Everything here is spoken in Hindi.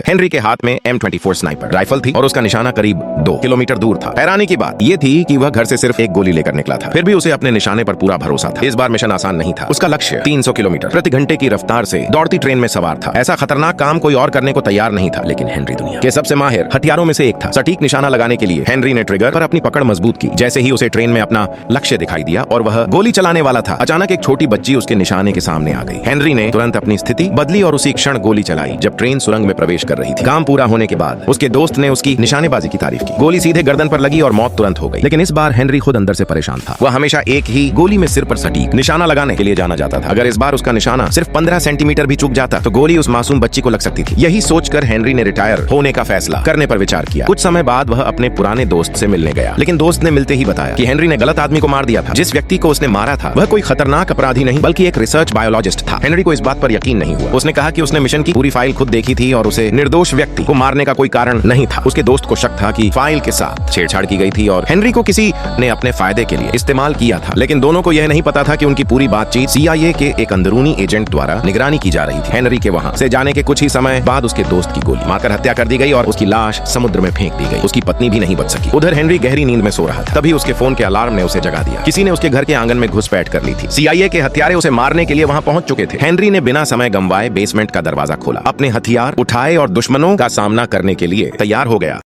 हेनरी के हाथ में M24 स्नाइपर राइफल थी और उसका निशाना करीब 2 किलोमीटर दूर था। हैरानी की बात ये थी कि वह घर से सिर्फ एक गोली लेकर निकला था, फिर भी उसे अपने निशाने पर पूरा भरोसा था। इस बार मिशन आसान नहीं था। उसका लक्ष्य 300 किलोमीटर प्रति घंटे की रफ्तार से दौड़ती ट्रेन में सवार था। ऐसा खतरनाक काम कोई और करने को तैयार नहीं था, लेकिन हेनरी दुनिया के सबसे माहिर हथियारों में से एक था। सटीक निशाना लगाने के लिए हेनरी ने ट्रिगर पर अपनी पकड़ मजबूत की। जैसे ही उसे ट्रेन में अपना लक्ष्य दिखाई दिया और वह गोली चलाने वाला था, अचानक एक छोटी बच्ची उसके निशाने के सामने आ गई। हेनरी ने तुरंत अपनी स्थिति बदली और उसी क्षण गोली चलाई जब ट्रेन सुरंग में प्रवेश कर रही थी। काम पूरा होने के बाद उसके दोस्त ने उसकी निशानेबाजी की तारीफ की। गोली सीधे गर्दन पर लगी और मौत तुरंत हो गई। लेकिन इस बार हेनरी खुद अंदर से परेशान था। वह हमेशा एक ही गोली में सिर पर सटीक निशाना लगाने के लिए जाना जाता था। अगर इस बार उसका निशाना सिर्फ 15 सेंटीमीटर भी चूक जाता तो गोली उस मासूम बच्ची को लग सकती थी। यही सोचकर हेनरी ने रिटायर होने का फैसला करने पर विचार किया। कुछ समय बाद वह अपने पुराने दोस्त से मिलने गया, लेकिन दोस्त ने मिलते ही बताया कि हेनरी ने गलत आदमी को मार दिया था। जिस व्यक्ति को उसने मारा था वह कोई खतरनाक अपराधी नहीं बल्कि एक रिसर्च बायोलॉजिस्ट था। हेनरी को इस बात पर यकीन नहीं हुआ। उसने कहा कि उसने मिशन की पूरी फाइल खुद देखी थी और उसे निर्दोष व्यक्ति को मारने का कोई कारण नहीं था। उसके दोस्त को शक था कि फाइल के साथ छेड़छाड़ की गई थी और हेनरी को किसी ने अपने फायदे के लिए इस्तेमाल किया था। लेकिन दोनों को यह नहीं पता था कि उनकी पूरी बातचीत CIA के एक अंदरूनी एजेंट द्वारा निगरानी की जा रही थी। हेनरी के वहां से जाने के कुछ ही समय बाद उसके दोस्त की गोली मारकर हत्या कर दी गई और उसकी लाश समुद्र में फेंक दी गई। उसकी पत्नी भी नहीं बच सकी। उधर हेनरी गहरी नींद में सो रहा था, तभी उसके फोन के अलार्म ने उसे जगा दिया। किसी ने उसके घर के आंगन में घुसपैठ कर ली थी। CIA के हत्यारे उसे मारने के लिए वहां पहुंच चुके थे। हेनरी ने बिना समय गंवाए बेसमेंट का दरवाजा खोला, अपने हथियार उठाए और दुश्मनों का सामना करने के लिए तैयार हो गया।